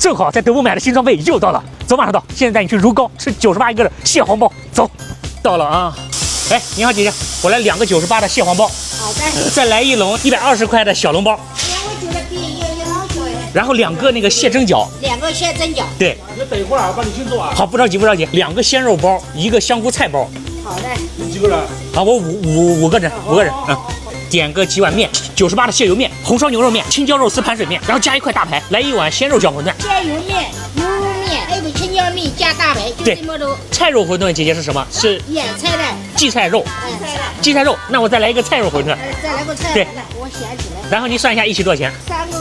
正好在德物买的新装备又到了，走马上到，现在带你去如皋吃98一个的蟹黄包，走，到了啊！哎，你好姐姐，我来2个98的蟹黄包，好的。再来1笼120块的小笼包，哎呀，我觉得比一笼小哎。然后2个那个蟹蒸饺，2个蟹蒸饺。对，你等一会儿啊，我帮你庆祝啊。好，不着急不着急，2个鲜肉包，1个香菇菜包。好的。你几个人？啊，我五个人，5个人，点个几碗面，98的蟹油面、红烧牛肉面、青椒肉丝盘水面，然后加1块大排，来1碗鲜肉饺馄饨。蟹油面、牛肉面，还有青椒面加大排，就对这么多。菜肉馄饨姐姐是什么？是野菜的。荠菜肉。荠菜肉，那我再来1个菜肉馄饨。再来个菜对来，我想起来。然后您算一下一起多少钱3个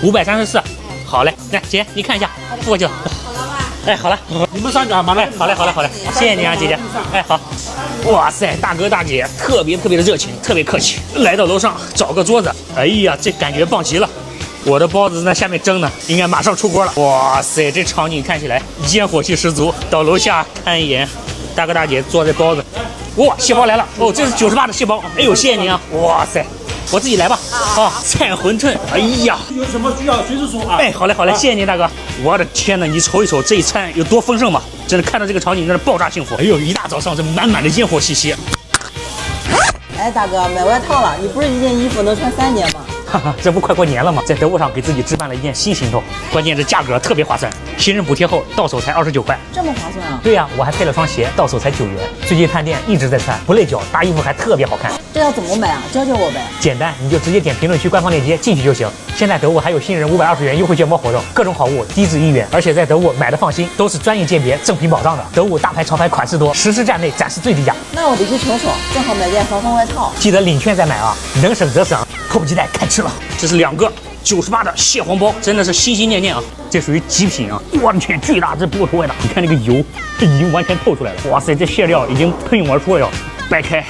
98，534块。 ？534。好嘞，来姐姐你看一下，付过去了。好了吧？哎，好了。你们上去啊，马上。好嘞，谢谢你啊，姐姐。哎，好。哇塞，大哥大姐特别的热情，特别客气。来到楼上找个桌子，哎呀，这感觉棒极了。我的包子在下面蒸呢，应该马上出锅了。哇塞，这场景看起来烟火气十足。到楼下看一眼，大哥大姐做这包子。哇，蟹包来了。哦，这是98的蟹包。哎呦，谢谢您啊。哇塞。我自己来吧。啊，菜馄饨，哎呀，有什么需要随时说啊。哎，好嘞，谢谢您大哥。我的天哪，你瞅一瞅这一餐有多丰盛吧！真的看到这个场景，真是爆炸幸福。哎呦，一大早上这满的烟火气息。哎，大哥，买外套了，你不是一件衣服能穿3年吗？哈哈，这不快过年了吗？在德物上给自己置办了一件新行头，关键这价格特别划算，新人补贴后到手才29块。这么划算啊？对呀，我还配了双鞋，到手才9元。最近探店一直在穿，不累脚，搭衣服还特别好看。这要怎么买啊？教教我呗。简单，你就直接点评论区官方链接进去就行。现在德物还有新人520元优惠券包活动，各种好物低至1元，而且在德物买的放心，都是专业鉴别、正品保障的。德物大牌潮牌款式多，实时站内展示最低价。那我得去瞅瞅，正好买件防风外套。记得领券再买啊，能省则省。迫不及待开吃了。这是2个98的蟹黄包，真的是心心念念啊！这属于极品啊！我的天，巨大，这不够出来的。你看那个油，这已经完全透出来了。哇塞，这蟹料已经喷涌而出了哟！掰开，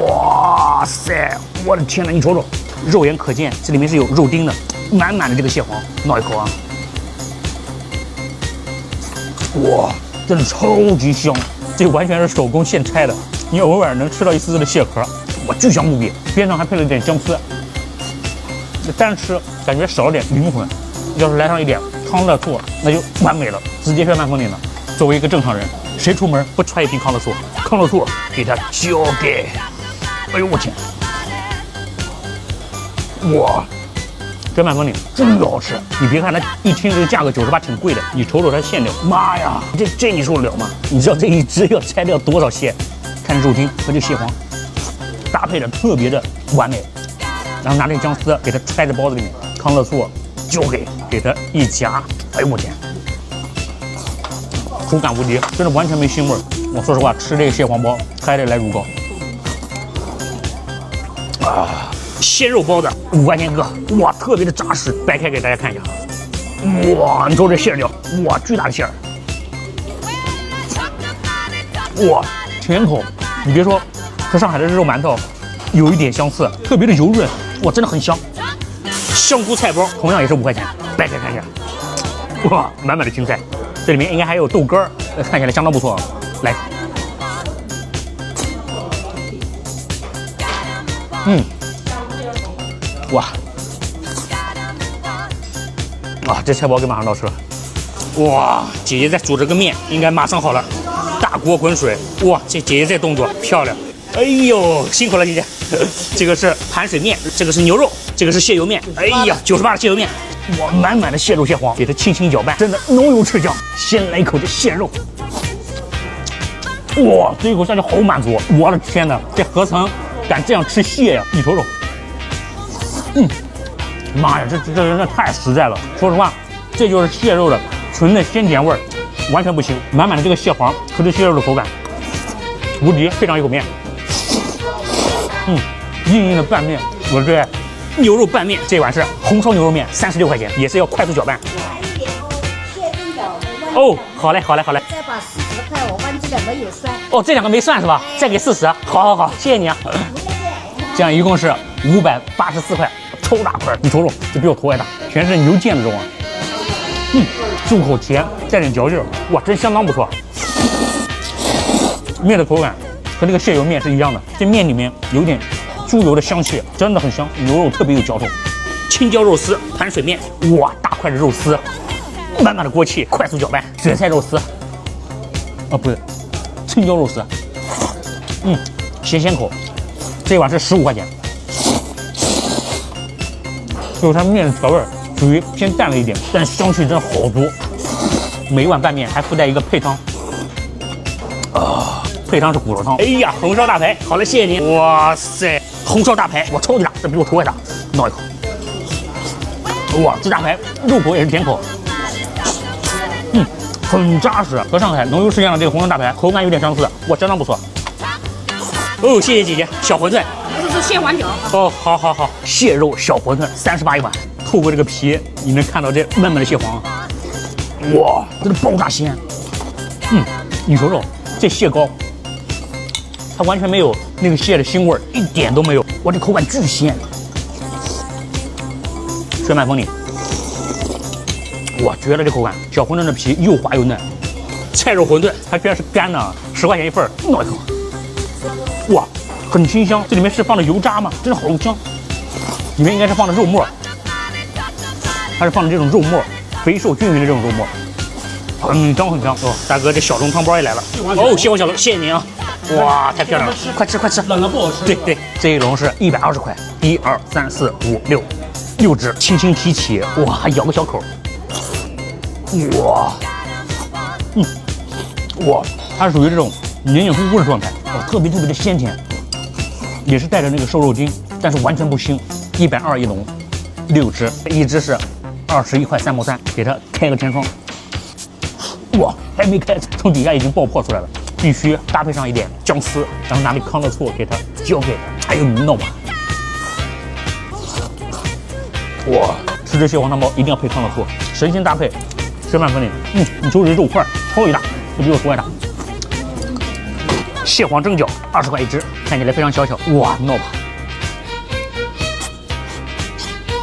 哇塞，我的天哪，你瞅瞅，肉眼可见，这里面是有肉丁的，满的这个蟹黄，闹一口啊！哇，真的超级香，这完全是手工现拆的，你偶尔能吃到一丝丝的蟹壳，哇，巨香无比，边上还配了一点姜丝。单吃感觉少了点灵魂，要是来上一点康乐醋，那就完美了，直接是万峰岭的。作为一个正常人，谁出门不揣一瓶康乐醋？康乐醋给它交给，哎呦我天，哇，这万峰岭真的好吃！你别看它一听这个价格98挺贵的，你瞅瞅它馅料，妈呀，这你受得了吗？你知道这一只要拆掉多少蟹？看肉丁和这蟹黄搭配的特别的完美。然后拿这个姜丝给它揣在包子里面，康乐醋就给它一夹，哎呦我天，口感无敌，真的完全没腥味儿。我说实话，吃这个蟹黄包还得来如皋啊！鲜肉包子5块钱一个，哇，特别的扎实，掰开给大家看一下，哇，你瞅这馅料，哇，巨大的馅儿，哇，甜口，你别说，和上海的肉馒头有一点相似，特别的油润。哇，真的很香！香菇菜包同样也是5块钱，掰开看一下，哇，满的青菜，这里面应该还有豆干儿，看起来相当不错。来，哇，这菜包给马上到吃了。哇，姐姐在煮这个面，应该马上好了。大锅滚水，哇，这姐姐这动作漂亮。哎呦，辛苦了姐姐。这个是盘水面，这个是牛肉，这个是蟹油面。哎呀，98的蟹油面，哇，满的蟹肉蟹黄，给它轻轻搅拌，真的浓油赤酱。先来一口这蟹肉，哇，这一口下去好满足。我的天哪，这何曾敢这样吃蟹呀？你瞅瞅，妈呀，这真的太实在了。说实话，这就是蟹肉的纯的鲜甜味儿，完全不腥。满的这个蟹黄和这蟹肉的口感无敌，配上一口面。硬硬的拌面，我最爱。牛肉拌面，这碗是红烧牛肉面，36块钱，也是要快速搅拌。蟹蒸饺。哦，好嘞。再把40块，我忘记了没有算。哦，这2个没算是吧？再给40。好，谢谢你啊。这样一共是584块，超大块，你瞅瞅，这比我头还大，全是牛腱子肉啊。入口甜，带点嚼劲儿，哇，真相当不错。面的口感和这个蟹油面是一样的，这面里面有点猪油的香气，真的很香，牛肉特别有嚼头，青椒肉丝盘水面，哇，大块的肉丝，满满的锅气，快速搅拌。蕨菜肉丝，不对，青椒肉丝，咸口。这一碗是15块钱。就是它面的调味属于偏淡了一点，但香气真的好多。每一碗拌面还附带一个配汤，配汤是骨头汤。哎呀，红烧大排，好嘞，谢谢您。哇塞，红烧大排，哇，超级大，这比我头还大，挠一口。哇，这大排入口也是甜口，很扎实，和上海浓油赤酱的这个红烧大排口感有点相似，哇，相当不错。哦，谢谢姐姐，小馄饨。这是蟹黄饺。哦，好，蟹肉小馄饨38一碗，透过这个皮，你能看到这满满的蟹黄，哇，真的爆炸鲜。你瞅瞅这蟹膏，它完全没有那个蟹的腥味儿，一点都没有，哇，这口感巨鲜。雪满风里，哇，绝了这口感，小馄饨的皮又滑又嫩。菜肉馄饨它居然是干的，10块钱一份，挠一口，哇。很清香，这里面是放的油渣吗？真的好香，里面应该是放的肉末，它是放的这种肉末，肥瘦均匀的这种肉末，很香。哦，大哥，这小笼汤包也来了。哦，蟹黄小笼，谢谢您啊！哇，太漂亮了，快吃！冷了不好吃。对，这一笼是120块，1、2、3、4、5、6只，轻轻提起，哇，还咬个小口，哇，哇，它是属于这种黏黏糊糊的状态，特别的鲜甜。也是带着那个瘦肉精，但是完全不腥。120一笼，6只，一只是21块3毛3，给它开个天窗。哇，还没开，从底下已经爆破出来了。必须搭配上一点姜丝，然后拿那康乐醋给它浇给它。哎呦，你弄吧！哇，吃这蟹黄汤包一定要配康乐醋，神仙搭配，血满分里。你瞅这肉块超级大，这比我头还大。蟹黄蒸饺20块一只，看起来非常小巧。哇，闹吧！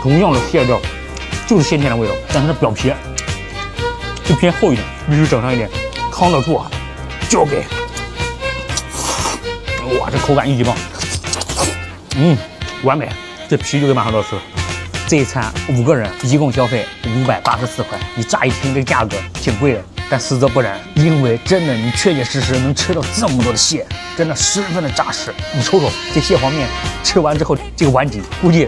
同样的蟹料，就是鲜甜的味道，但它的表皮就偏厚一点，必须整上一点康乐醋浇给。哇，这口感一级棒，完美，这皮就给马上都要吃了。这一餐5个人一共消费584块，你乍一听这个价格挺贵的。但实则不然，因为真的你确实能吃到这么多的蟹，真的十分的扎实。你瞅瞅这蟹黄面，吃完之后这个碗底，估计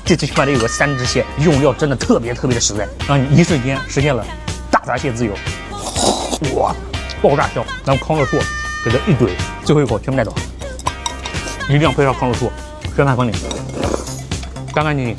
这最起码得有个3只蟹，用料真的特别的实在，让你一瞬间实现了大闸蟹自由。哇，爆炸香！然后康乐醋给它一怼，最后一口全部带走，一定要配上康乐醋，血满分里，干净净。